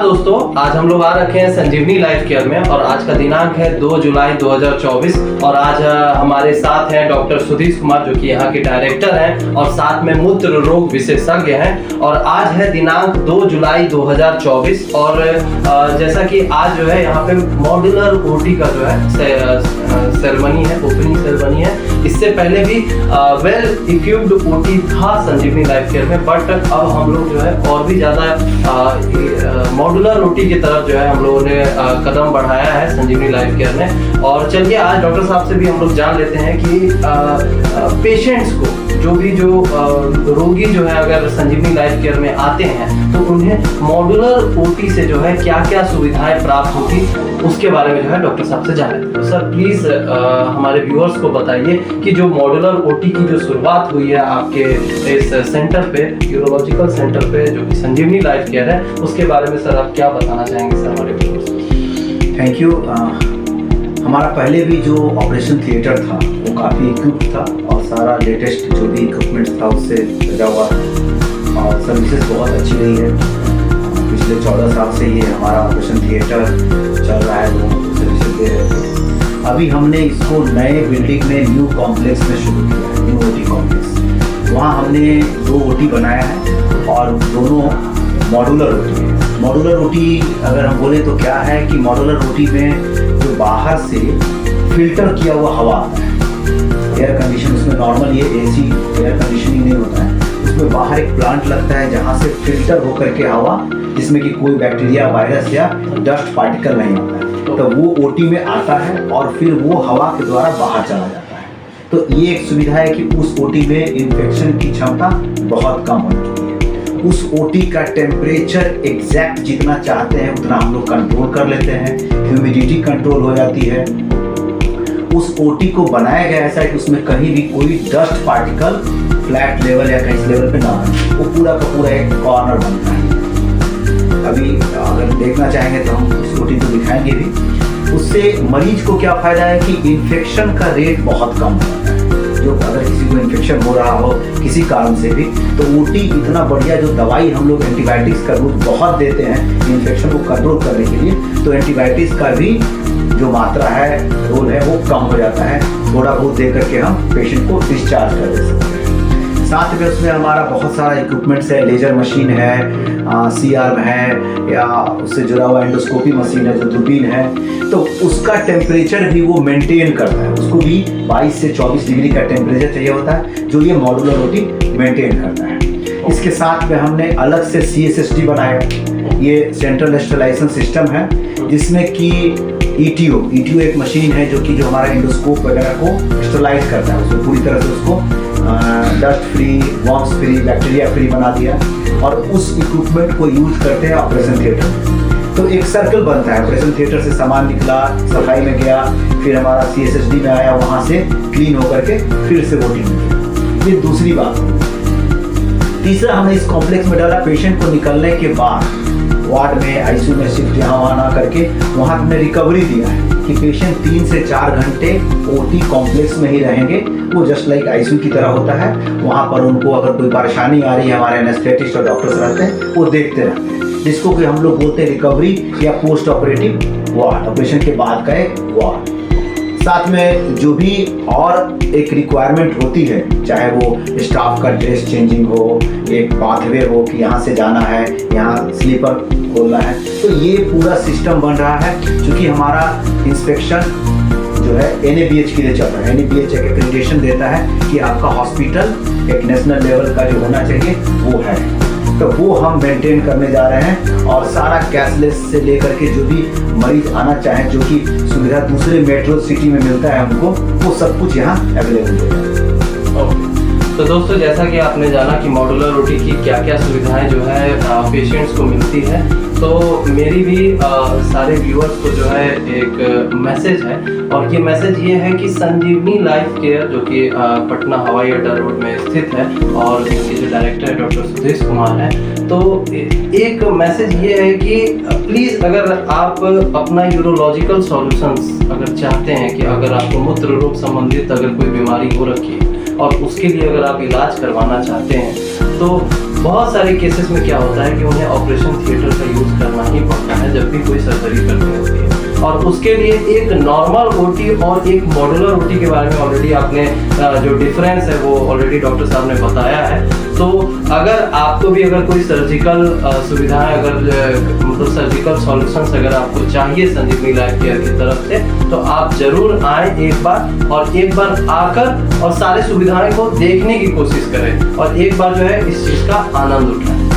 दोस्तों, आज हम लोग आ रखे हैं संजीवनी लाइफ केयर में और आज का दिनांक है 2 जुलाई 2024 और आज हमारे साथ हैं डॉक्टर सुधीश कुमार जो कि यहाँ के डायरेक्टर हैं और साथ में मूत्र रोग विशेषज्ञ हैं। और आज है दिनांक 2 जुलाई 2024 और जैसा कि आज जो है यहाँ पे मॉड्यूलर ओटी का जो है सेरेमनी है, ओपनिंग सेरेमनी है। इससे पहले भी वेल इक्विप्ड ओटी था संजीवनी लाइफ केयर में, बट अब हम लोग जो है और भी ज़्यादा मॉड्यूलर ओटी की तरफ जो है हम लोगों ने कदम बढ़ाया है संजीवनी लाइफ केयर में। और चलिए आज डॉक्टर साहब से भी हम लोग जान लेते हैं कि पेशेंट्स को जो रोगी जो है अगर संजीवनी लाइफ केयर में आते हैं तो उन्हें मॉड्यूलर ओटी से जो है क्या क्या सुविधाएं प्राप्त होगी उसके बारे में जो है डॉक्टर साहब से जान लेते हैं। तो सर प्लीज हमारे व्यूअर्स को बताइए कि जो मॉड्यूलर ओटी की जो शुरुआत हुई है आपके इस सेंटर पे, यूरोलॉजिकल सेंटर पे जो कि संजीवनी लाइफ केयर है, उसके बारे में सर आप क्या बताना चाहेंगे सर हमारे व्यूअर्स को? Thank you. हमारा पहले भी जो ऑपरेशन थिएटर था वो काफ़ी इक्विप्ड था और सारा लेटेस्ट जो भी इक्विपमेंट्स था उससे सजा हुआ था और सर्विसेज बहुत अच्छी रही है। पिछले 14 साल से ये हमारा ऑपरेशन थिएटर चल रहा है, वो सर्विसेज दे रहे थे। अभी हमने इसको नए बिल्डिंग में न्यू कॉम्प्लेक्स में शुरू किया है, न्यू ओटी कॉम्प्लेक्स। वहाँ हमने 2 ओटी बनाया है और दोनों मॉड्यूलर ओटी है। मॉड्यूलर ओटी अगर हम बोले तो क्या है कि मॉड्यूलर ओटी में जो बाहर से फिल्टर किया हुआ हवा आता है, एयर कंडीशन, उसमें नॉर्मल ये एसी एयर कंडीशनिंग नहीं होता है, उसमें बाहर एक प्लांट लगता है जहाँ से फिल्टर होकर के हवा, जिसमें कि कोई बैक्टीरिया, वायरस या डस्ट पार्टिकल नहीं होता है, तो वो ओटी में आता है और फिर वो हवा के द्वारा बाहर चला जाता है। तो ये एक सुविधा है कि उस ओटी में इन्फेक्शन की क्षमता बहुत कम होती है। उस ओटी का टेम्परेचर एग्जैक्ट जितना चाहते हैं उतना हम लोग कंट्रोल कर लेते हैं, ह्यूमिडिटी कंट्रोल हो जाती है। उस ओटी को बनाया गया ऐसा है कि उसमें कहीं भी कोई डस्ट पार्टिकल फ्लैट लेवल या कहीं लेवल पे ना बने, वो पूरा का पूरा एक कॉर्नर बनता है। अभी अगर देखना चाहेंगे तो हम उस ओटी को दिखाएंगे भी। उससे मरीज को क्या फायदा है कि इन्फेक्शन का रेट बहुत कम होता है। जो अगर किसी को इन्फेक्शन हो रहा हो किसी कारण से भी, तो ओटी इतना बढ़िया, जो दवाई हम लोग एंटीबायोटिक्स का रोज बहुत देते हैं इन्फेक्शन को कंट्रोल करने के लिए, तो एंटीबायोटिक्स का भी जो मात्रा है, रोल है, वो कम हो जाता है। थोड़ा बहुत दे करके हम पेशेंट को डिस्चार्ज कर दे सकते हैं। साथ में उसमें हमारा बहुत सारा इक्विपमेंट्स है, लेजर मशीन है, CR है, या उससे जुड़ा हुआ एंडोस्कोपी मशीन है, जो दूरबीन है, तो उसका टेम्परेचर भी वो मेंटेन करता है। उसको भी 22 से 24 डिग्री का टेम्परेचर चाहिए होता है, जो ये मॉड्यूलर ओटी मेंटेन करता है। इसके साथ में हमने अलग से CSSD बनाया। ये सेंट्रल स्टेलाइजेशन सिस्टम है, जिसमें कि ETO एक मशीन है जो हमारा एंडोस्कोप वगैरह को स्टेलाइज करता है, उसको पूरी तरह से उसको dust free, worms free, bacteria free बना दिया और उस इक्विपमेंट को यूज करते हैं ऑपरेशन थिएटर में। तो एक सर्कल बनता है, ऑपरेशन थिएटर से सामान निकला, सफाई में गया, फिर हमारा CSSD में आया, वहाँ से क्लीन होकर के फिर से ओटी में गया। ये दूसरी बात है। तीसरा, हमने इस कॉम्प्लेक्स में डाला पेशेंट को निकलने के बाद वार्ड में, ICU में शिफ्ट यहाँ वहाँ ना करके वहाँ हमने रिकवरी दिया है कि पेशेंट 3 से 4 घंटे ओटी कॉम्प्लेक्स में ही रहेंगे। वो जस्ट लाइक ICU की तरह होता है। वहाँ पर उनको अगर कोई परेशानी आ रही है, हमारे एनेस्थेटिस्ट और डॉक्टर्स रहते हैं, वो देखते रहते हैं, जिसको कि हम लोग बोलते हैं रिकवरी या पोस्ट ऑपरेटिव वार्ड, ऑपरेशन के बाद का एक वार्ड। साथ में जो भी और एक रिक्वायरमेंट होती है, चाहे वो स्टाफ का ड्रेस चेंजिंग हो, एक पाथवे हो कि यहाँ से जाना है, यहाँ स्लीपर खोलना है, तो ये पूरा सिस्टम बन रहा है। क्योंकि हमारा इंस्पेक्शन जो है NABH के लिए चल रहा है। NABH एक एक्रेडिटेशन देता है कि आपका हॉस्पिटल एक नेशनल लेवल का जो होना चाहिए वो है, तो वो हम मेंटेन करने जा रहे हैं। और सारा कैशलेस से लेकर के जो भी मरीज आना चाहें, जो कि सुविधा दूसरे मेट्रो सिटी में मिलता है हमको, वो सब कुछ यहाँ अवेलेबल है। तो दोस्तों, जैसा कि आपने जाना कि मॉड्यूलर ओटी की क्या क्या सुविधाएं जो है पेशेंट्स को मिलती है, तो मेरी भी सारे व्यूअर्स को जो है एक मैसेज है और ये मैसेज ये है कि संजीवनी लाइफ केयर जो कि पटना हवाई अड्डा रोड में स्थित है और इसके जो डायरेक्टर है डॉक्टर सुधीश कुमार है, तो एक मैसेज ये है कि प्लीज़ अगर आप अपना यूरोलॉजिकल सॉल्यूशंस अगर चाहते हैं कि अगर आपको मूत्र रोग संबंधित अगर कोई बीमारी हो रखी है और उसके लिए अगर आप इलाज करवाना चाहते हैं, तो बहुत सारे केसेस में क्या होता है कि उन्हें ऑपरेशन थिएटर का यूज करना ही पड़ता है जब भी कोई सर्जरी करनी होती है। और उसके लिए एक नॉर्मल ओटी और एक मॉड्यूलर ओटी के बारे में ऑलरेडी आपने जो डिफरेंस है वो ऑलरेडी डॉक्टर साहब ने बताया है। तो अगर आपको भी अगर कोई सर्जिकल सुविधाएं अगर मतलब सर्जिकल सॉल्यूशंस अगर आपको चाहिए संजीवनी लाइफ केयर की तरफ से, तो आप जरूर आए एक बार, और एक बार आकर और सारे सुविधाएं को देखने की कोशिश करें और एक बार जो है इस चीज़ का आनंद उठाएं।